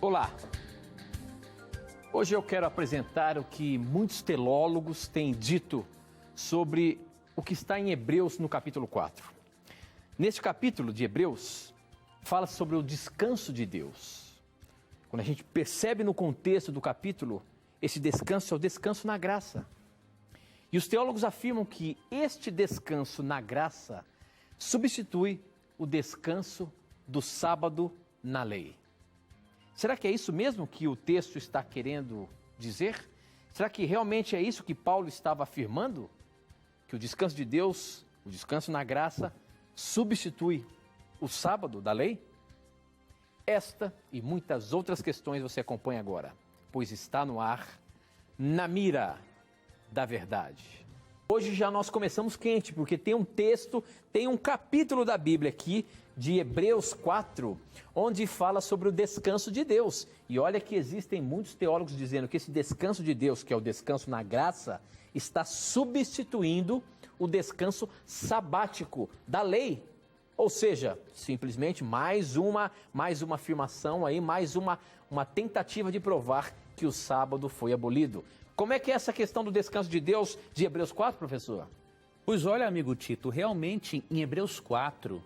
Olá! Hoje eu quero apresentar o que muitos teólogos têm dito sobre o que está em Hebreus no capítulo 4. Neste capítulo de Hebreus, fala sobre o descanso de Deus. Quando a gente percebe no contexto do capítulo, esse descanso é o descanso na graça. E os teólogos afirmam que este descanso na graça substitui o descanso do sábado na lei. Será que é isso mesmo que o texto está querendo dizer? Será que realmente é isso que Paulo estava afirmando? Que o descanso de Deus, o descanso na graça, substitui o sábado da lei? Esta e muitas outras questões você acompanha agora, pois está no ar, Na Mira da Verdade. Hoje já nós começamos quente, porque tem um texto, tem um capítulo da Bíblia aqui, de Hebreus 4, onde fala sobre o descanso de Deus. E olha que existem muitos teólogos dizendo que esse descanso de Deus, que é o descanso na graça, está substituindo o descanso sabático da lei. Ou seja, simplesmente mais uma afirmação aí, mais uma tentativa de provar que o sábado foi abolido. Como é que é essa questão do descanso de Deus de Hebreus 4, professor? Pois olha, amigo Tito, realmente em Hebreus 4,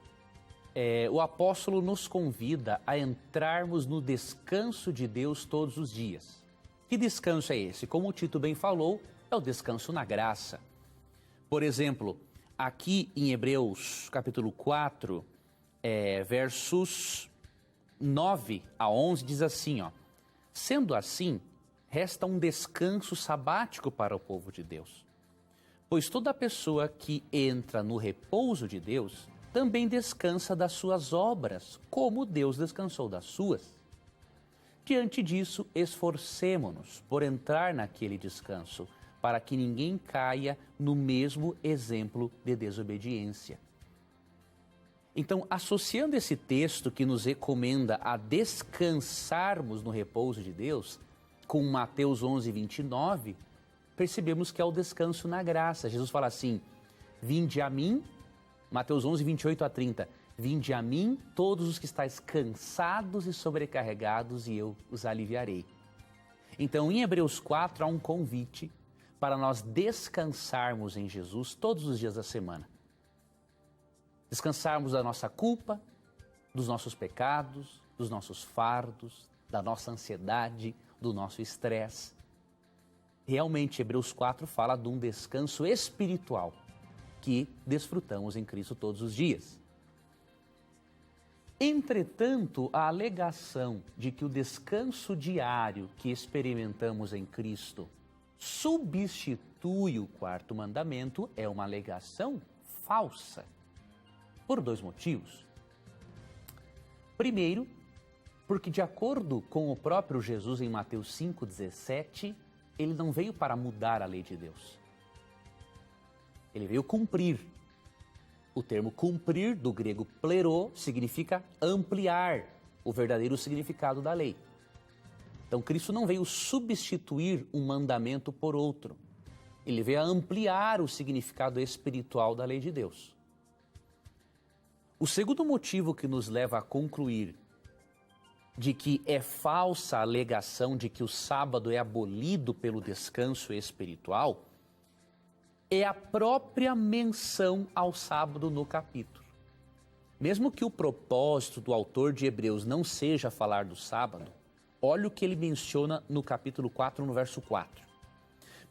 o apóstolo nos convida a entrarmos no descanso de Deus todos os dias. Que descanso é esse? Como o Tito bem falou, é o descanso na graça. Por exemplo, aqui em Hebreus capítulo 4, versos 9 a 11, diz assim, ó: sendo assim, resta um descanso sabático para o povo de Deus. Pois toda pessoa que entra no repouso de Deus também descansa das suas obras, como Deus descansou das suas. Diante disso, esforcemo-nos por entrar naquele descanso, para que ninguém caia no mesmo exemplo de desobediência. Então, associando esse texto que nos recomenda a descansarmos no repouso de Deus, com Mateus 11, 29, percebemos que é o descanso na graça. Jesus fala assim: vinde a mim, Mateus 11, 28 a 30, vinde a mim todos os que estáis cansados e sobrecarregados e eu os aliviarei. Então, em Hebreus 4 há um convite para nós descansarmos em Jesus todos os dias da semana. Descansarmos da nossa culpa, dos nossos pecados, dos nossos fardos, da nossa ansiedade, do nosso estresse. Realmente, Hebreus 4 fala de um descanso espiritual que desfrutamos em Cristo todos os dias. Entretanto, a alegação de que o descanso diário que experimentamos em Cristo substitui o quarto mandamento é uma alegação falsa, por dois motivos. Primeiro, porque de acordo com o próprio Jesus em Mateus 5,17, ele não veio para mudar a lei de Deus. Ele veio cumprir. O termo cumprir, do grego plerô, significa ampliar o verdadeiro significado da lei. Então Cristo não veio substituir um mandamento por outro. Ele veio a ampliar o significado espiritual da lei de Deus. O segundo motivo que nos leva a concluir de que é falsa a alegação de que o sábado é abolido pelo descanso espiritual é a própria menção ao sábado no capítulo. Mesmo que o propósito do autor de Hebreus não seja falar do sábado, olha o que ele menciona no capítulo 4, no verso 4.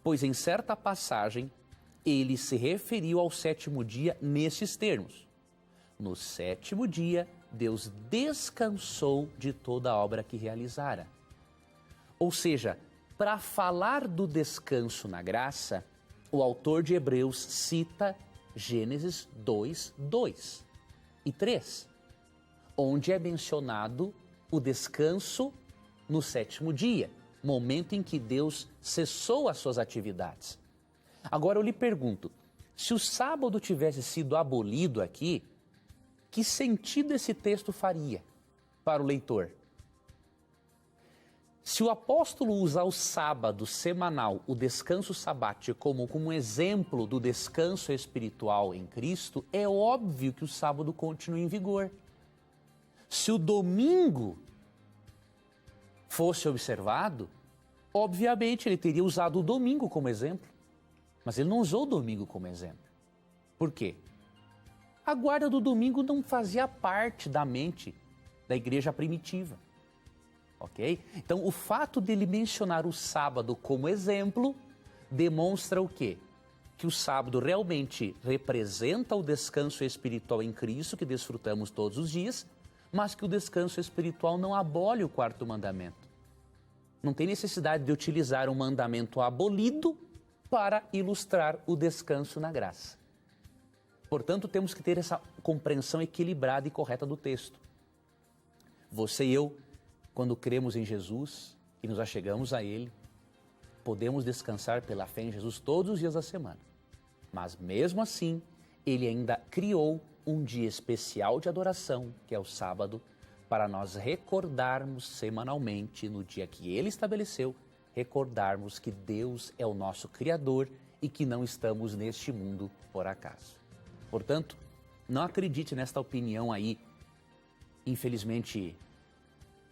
Pois em certa passagem, ele se referiu ao sétimo dia nesses termos: no sétimo dia, Deus descansou de toda a obra que realizara. Ou seja, para falar do descanso na graça, o autor de Hebreus cita Gênesis 2, 2 e 3, onde é mencionado o descanso no sétimo dia, momento em que Deus cessou as suas atividades. Agora eu lhe pergunto, se o sábado tivesse sido abolido aqui, que sentido esse texto faria para o leitor? Se o apóstolo usa o sábado semanal, o descanso sabático, como um exemplo do descanso espiritual em Cristo, é óbvio que o sábado continua em vigor. Se o domingo fosse observado, obviamente ele teria usado o domingo como exemplo. Mas ele não usou o domingo como exemplo. Por quê? A guarda do domingo não fazia parte da mente da igreja primitiva. Ok? Então, o fato dele mencionar o sábado como exemplo demonstra o quê? Que o sábado realmente representa o descanso espiritual em Cristo que desfrutamos todos os dias, mas que o descanso espiritual não abole o quarto mandamento. Não tem necessidade de utilizar um mandamento abolido para ilustrar o descanso na graça. Portanto, temos que ter essa compreensão equilibrada e correta do texto. Você e eu, quando cremos em Jesus e nos achegamos a Ele, podemos descansar pela fé em Jesus todos os dias da semana. Mas mesmo assim, Ele ainda criou um dia especial de adoração, que é o sábado, para nós recordarmos semanalmente, no dia que Ele estabeleceu, recordarmos que Deus é o nosso Criador e que não estamos neste mundo por acaso. Portanto, não acredite nesta opinião aí, infelizmente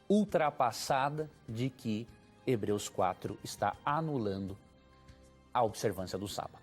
ultrapassada, de que Hebreus 4 está anulando a observância do sábado.